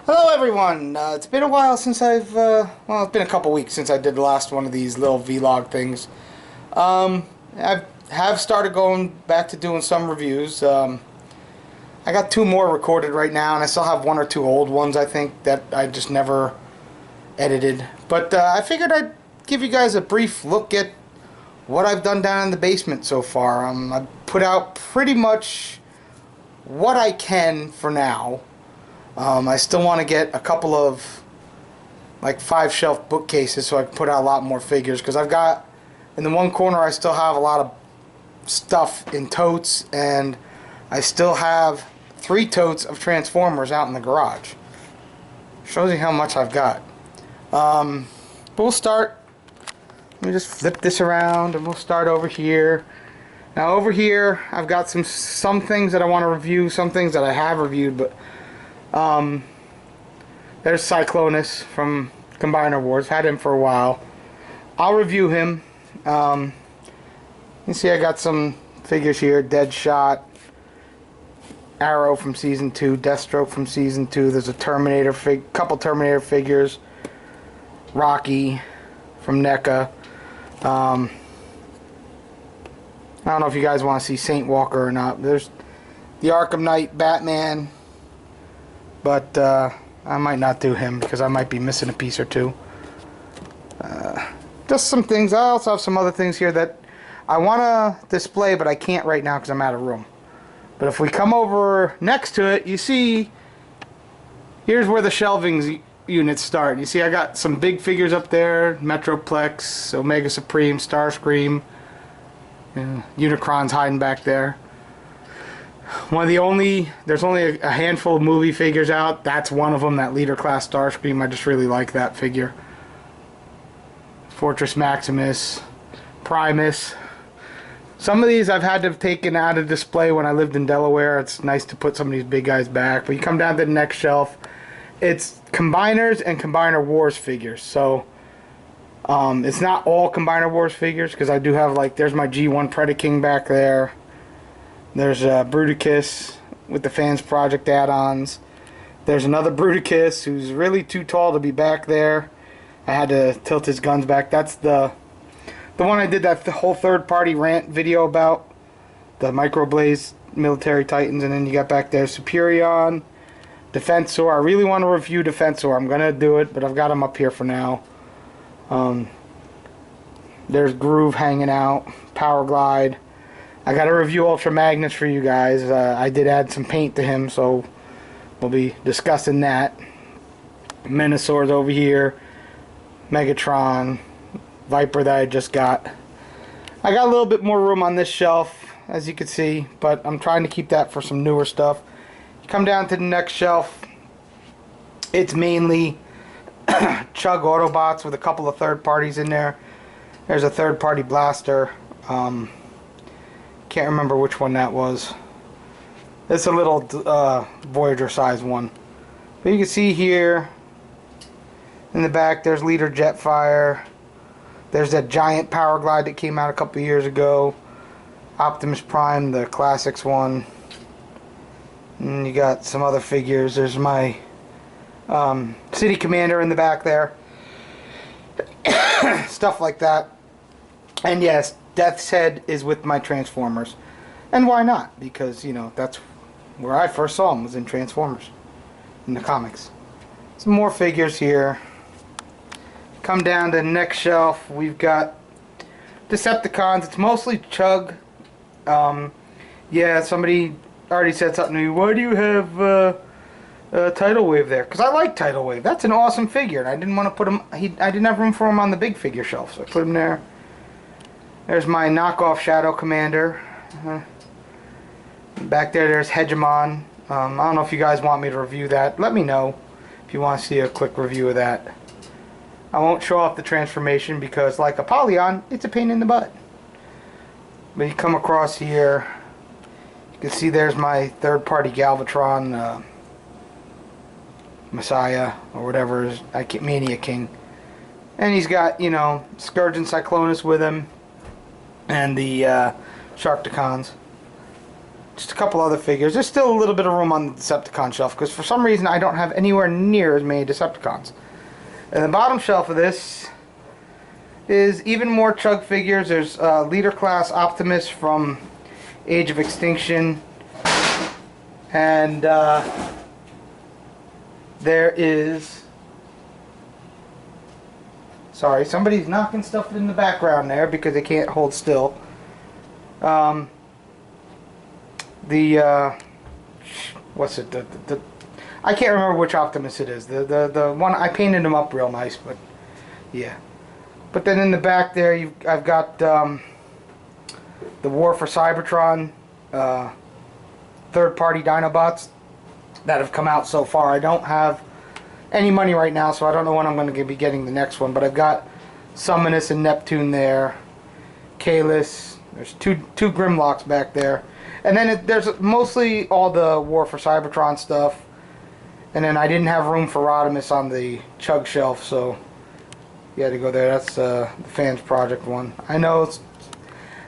Hello everyone! It's been a while since well, it's been a couple weeks since I did the last one of these little vlog things. I have started going back to doing some reviews. I got two more recorded right now, and I still have one or two old ones, I think, that I just never edited. But I figured I'd give you guys a brief look at what I've done down in the basement so far. I've put out pretty much what I can for now. I still want to get a couple of like 5-shelf bookcases so I can put out a lot more figures, because I've got in the one corner I still have a lot of stuff in totes, and I still have 3 totes of Transformers out in the garage. Shows you how much I've got. But we'll start. Let me just flip this around and we'll start over here. Now over here I've got some things that I want to review, some things that I have reviewed, but there's Cyclonus from Combiner Wars. Had him for a while. I'll review him. You see I got some figures here. Deadshot, Arrow from Season 2, Deathstroke from Season 2. There's a Terminator couple Terminator figures. Rocky from NECA. I don't know if you guys want to see Saint Walker or not. There's the Arkham Knight Batman. But I might not do him because I might be missing a piece or two. Just some things. I also have some other things here that I want to display, but I can't right now because I'm out of room. But if we come over next to it, you see, here's where the shelving units start. You see I got some big figures up there. Metroplex, Omega Supreme, Starscream. Unicron's hiding back there. There's only a handful of movie figures out. That's one of them, that Leader Class Starscream. I just really like that figure. Fortress Maximus, Primus. Some of these I've had to have taken out of display when I lived in Delaware. It's nice to put some of these big guys back. But you come down to the next shelf, it's Combiners and Combiner Wars figures. So it's not all Combiner Wars figures, because I do have, like, there's my G1 Predaking back there. There's Bruticus with the Fans Project add-ons. There's another Bruticus who's really too tall to be back there. I had to tilt his guns back. That's the one I did that whole third-party rant video about, the Microblaze Military Titans. And then you got back there Superion, Defensor. I really want to review Defensor. I'm going to do it, but I've got him up here for now. There's Groove hanging out, Power Glide. I got to review Ultra Magnus for you guys. I did add some paint to him, so we'll be discussing that. Menasors over here. Megatron. Viper that I just got. I got a little bit more room on this shelf, as you can see, but I'm trying to keep that for some newer stuff. You come down to the next shelf. It's mainly Chug Autobots with a couple of third parties in there. There's a third party blaster. Can't remember which one that was. It's a little Voyager size one. But you can see here in the back there's Leader Jetfire. There's that giant Power Glide that came out a couple years ago. Optimus Prime, the classics one. And you got some other figures. There's my City Commander in the back there. Stuff like that. And yes, Death's Head is with my Transformers. And why not? Because, you know, that's where I first saw him, was in Transformers. In the comics. Some more figures here. Come down to the next shelf. We've got Decepticons. It's mostly Chug. Yeah, somebody already said something to me. Why do you have Tidal Wave there? Because I like Tidal Wave. That's an awesome figure. And I didn't want to put him... I didn't have room for him on the big figure shelf, so I put him there. There's my knockoff Shadow Commander. Back there's Hegemon. I don't know if you guys want me to review that. Let me know if you want to see a quick review of that. I won't show off the transformation because, like Apollyon, it's a pain in the butt. But you come across here, you can see there's my third-party Galvatron Messiah, or whatever, Mania King. And he's got, you know, Scourge and Cyclonus with him. And the Sharkticons. just a couple other figures. There's still a little bit of room on the Decepticon shelf because for some reason I don't have anywhere near as many Decepticons. And the bottom shelf of this is even more Chug figures. There's Leader Class Optimus from Age of Extinction, and there is, sorry, somebody's knocking stuff in the background there because they can't hold still. What's it? I can't remember which Optimus it is. The one I painted him up real nice, but yeah. But then in the back there, I've got the War for Cybertron third-party Dinobots that have come out so far. I don't have any money right now, so I don't know when I'm going to be getting the next one. But I've got Summonus and Neptune there, Kahless. There's two Grimlocks back there, and then there's mostly all the War for Cybertron stuff. And then I didn't have room for Rodimus on the Chug shelf, so you had to go there. That's the Fans Project one. I know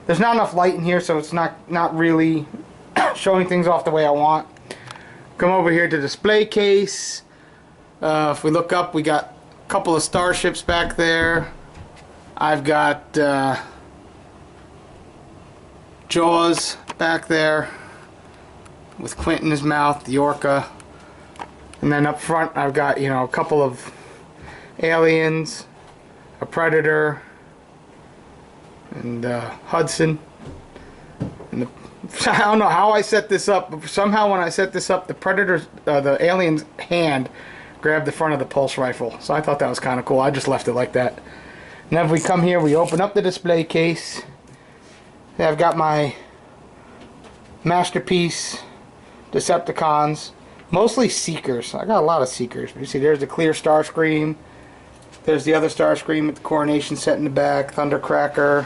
there's not enough light in here, so it's not really showing things off the way I want. Come over here to display case. If we look up, we got a couple of starships back there. I've got Jaws back there with Quint in his mouth, the Orca. And then up front I've got, you know, a couple of aliens, a Predator, and Hudson. And I don't know how I set this up, but somehow when I set this up, the Predator's, the alien's hand grabbed the front of the pulse rifle. So I thought that was kind of cool. I just left it like that. And then if we come here, we open up the display case. I've got my Masterpiece Decepticons. Mostly Seekers. I got a lot of Seekers. You see, there's the clear Starscream. There's the other Starscream with the coronation set in the back. Thundercracker.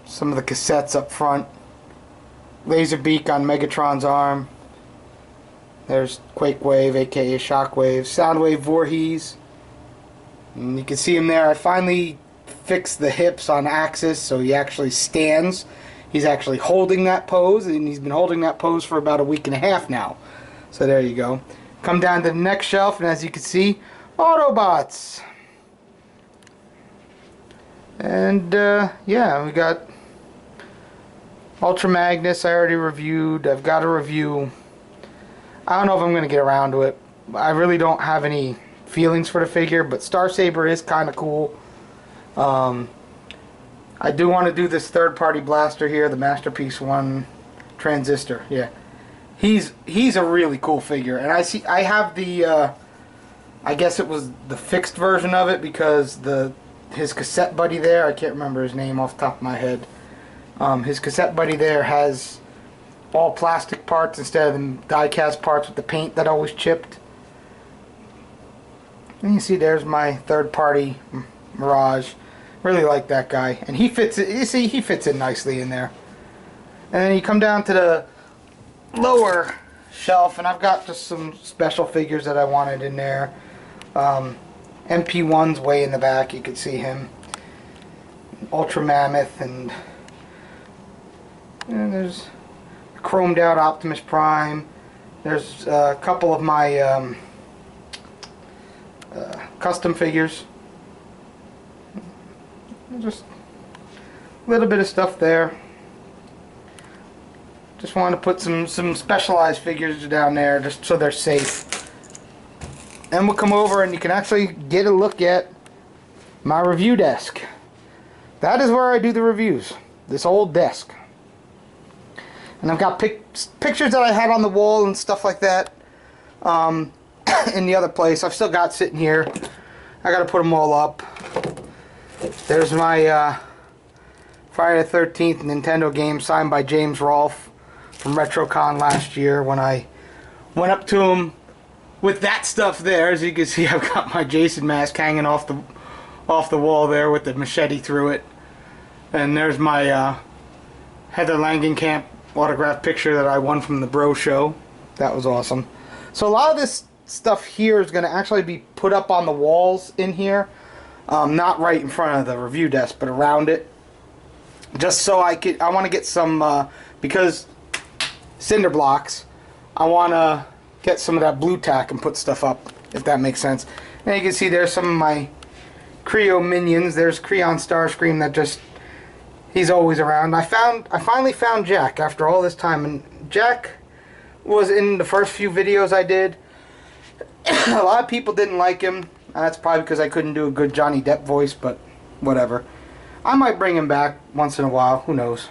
Some of the cassettes up front. Laserbeak on Megatron's arm. There's Quakewave, aka Shockwave. Soundwave Voorhees. And you can see him there. I finally fixed the hips on Axis so he actually stands. He's actually holding that pose, and he's been holding that pose for about a week and a half now. So there you go. Come down to the next shelf, and as you can see, Autobots. And yeah, we got Ultra Magnus I already reviewed. I've got a review. I don't know if I'm going to get around to it. I really don't have any feelings for the figure, but Starsaber is kind of cool. I do want to do this third-party blaster here, the Masterpiece One Transistor. Yeah, he's a really cool figure, and I have the I guess it was the fixed version of it because his cassette buddy there, I can't remember his name off the top of my head. His cassette buddy there has all plastic parts instead of the die-cast parts with the paint that always chipped. And you see, there's my third-party Mirage. Really like that guy, and he fits it. You see, he fits in nicely in there. And then you come down to the lower shelf, and I've got just some special figures that I wanted in there. MP1's way in the back. You can see him. Ultra Mammoth, and there's a chromed out Optimus Prime. There's a couple of my custom figures. Just a little bit of stuff there. Just wanted to put some specialized figures down there just so they're safe. And we'll come over and you can actually get a look at my review desk. That is where I do the reviews. This old desk. And I've got pictures that I had on the wall and stuff like that in the other place. I've still got sitting here. I got to put them all up. There's my Friday the 13th Nintendo game signed by James Rolfe from RetroCon last year when I went up to him with that stuff there. As you can see, I've got my Jason mask hanging off the wall there with the machete through it. And there's my Heather Langenkamp autographed picture that I won from the Bro Show. That was awesome. So a lot of this stuff here is going to actually be put up on the walls in here. Not right in front of the review desk, but around it. Just so I want to get some because cinder blocks, I want to get some of that blue tack and put stuff up, if that makes sense. And you can see there's some of my Creo minions. There's Creon Starscream that just, he's always around. I finally found Jack after all this time, and Jack was in the first few videos I did. A lot of people didn't like him. That's probably because I couldn't do a good Johnny Depp voice, but whatever. I might bring him back once in a while, who knows.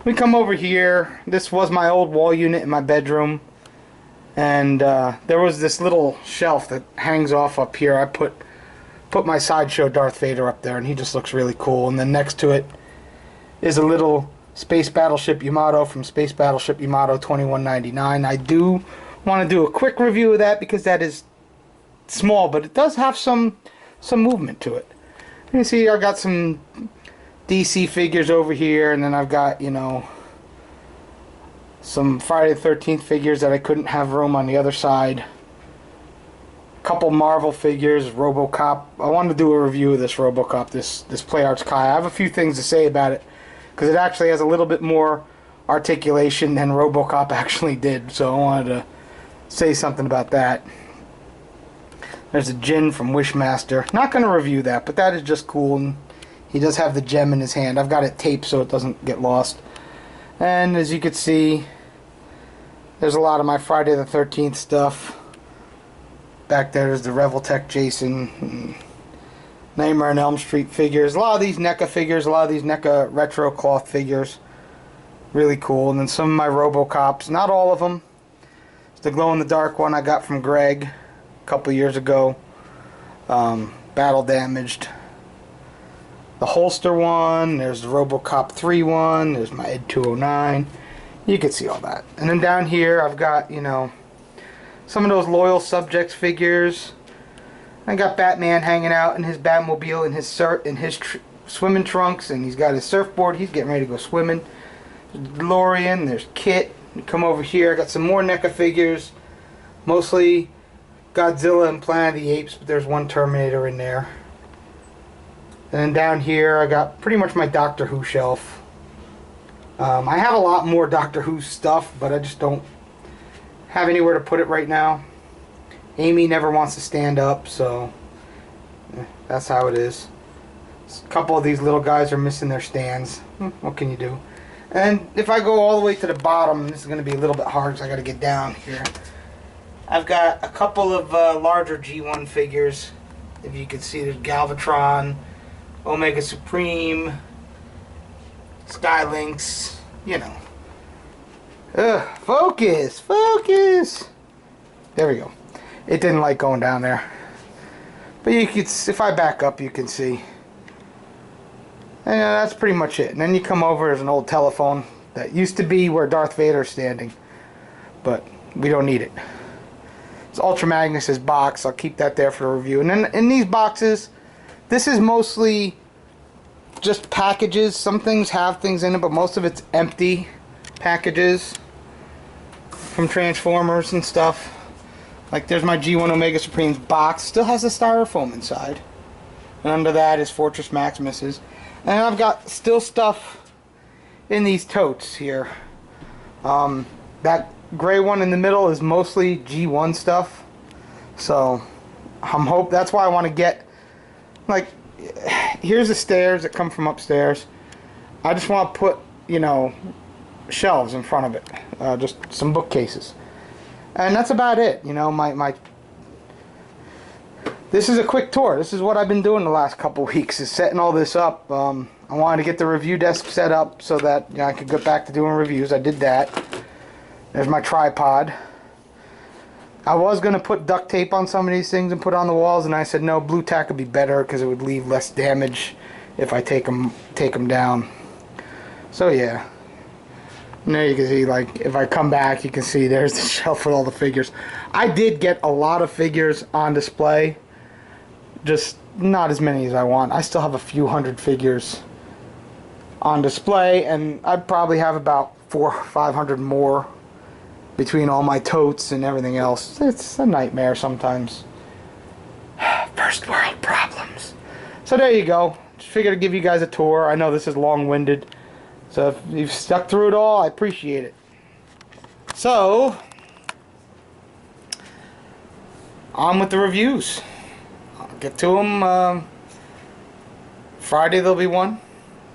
We come over here. This was my old wall unit in my bedroom, and there was this little shelf that hangs off up here. I put my Sideshow Darth Vader up there, and he just looks really cool. And then next to it is a little Space Battleship Yamato from Space Battleship Yamato 2199. I do want to do a quick review of that because that is small, but it does have some movement to it. You can see I got some DC figures over here, and then I've got, you know, some Friday the 13th figures that I couldn't have room on the other side. A couple Marvel figures, RoboCop. I wanted to do a review of this RoboCop, this Play Arts Kai. I have a few things to say about it because it actually has a little bit more articulation than RoboCop actually did, so I wanted to say something about that. There's a Jin from Wishmaster. Not going to review that, but that is just cool. And he does have the gem in his hand. I've got it taped so it doesn't get lost. And as you can see, there's a lot of my Friday the 13th stuff. Back there's the Revoltech Jason, Nightmare on Elm Street figures. A lot of these NECA figures, a lot of these NECA retro cloth figures. Really cool. And then some of my RoboCops. Not all of them. It's the glow-in-the-dark one I got from Greg a couple years ago. Battle damaged. The holster one. There's the RoboCop 3 one. There's my Ed 209. You can see all that. And then down here I've got, you know, some of those Loyal Subjects figures. I got Batman hanging out in his Batmobile in his swimming trunks, and he's got his surfboard. He's getting ready to go swimming. There's DeLorean. There's Kit. You come over here. I got some more NECA figures. Mostly Godzilla and Planet of the Apes, but there's one Terminator in there. And then down here I got pretty much my Doctor Who shelf. I have a lot more Doctor Who stuff, but I just don't have anywhere to put it right now. Amy never wants to stand up, so that's how it is. A couple of these little guys are missing their stands. What can you do? And if I go all the way to the bottom, this is going to be a little bit hard because I got to get down here. I've got a couple of larger G1 figures. If you can see, there's Galvatron, Omega Supreme, Skylynx, you know. Focus! Focus! There we go. It didn't like going down there. But you can, if I back up, you can see. And that's pretty much it. And then you come over, there's an old telephone that used to be where Darth Vader's standing. But we don't need it. It's Ultra Magnus's box. I'll keep that there for the review. And then in these boxes, this is mostly just packages. Some things have things in it, but most of it's empty packages from Transformers and stuff. Like there's my G1 Omega Supreme's box. Still has the styrofoam inside. And under that is Fortress Maximus's. And I've got still stuff in these totes here. That gray one in the middle is mostly G1 stuff. So that's why I want to get, like, here's the stairs that come from upstairs. I just want to put, you know, shelves in front of it. Just some bookcases. And that's about it. You know, this is a quick tour. This is what I've been doing the last couple weeks, is setting all this up. I wanted to get the review desk set up so that, you know, I could get back to doing reviews. I did that. There's my tripod. I was going to put duct tape on some of these things and put on the walls, and I said no, blue tack would be better because it would leave less damage if I take them down. So yeah. And there you can see, like, if I come back, you can see there's the shelf with all the figures. I did get a lot of figures on display, just not as many as I want. I still have a few hundred figures on display, and I probably have about 400 or 500 more between all my totes and everything else. It's a nightmare sometimes. First world problems. So there you go. Just figured to give you guys a tour. I know this is long-winded. So if you've stuck through it all, I appreciate it. So, on with the reviews. I'll get to them. Friday there'll be one.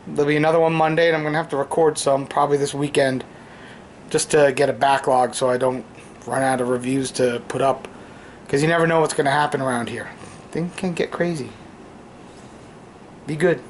There'll be another one Monday, and I'm going to have to record some probably this weekend just to get a backlog so I don't run out of reviews to put up. Because you never know what's going to happen around here. Things can get crazy. Be good.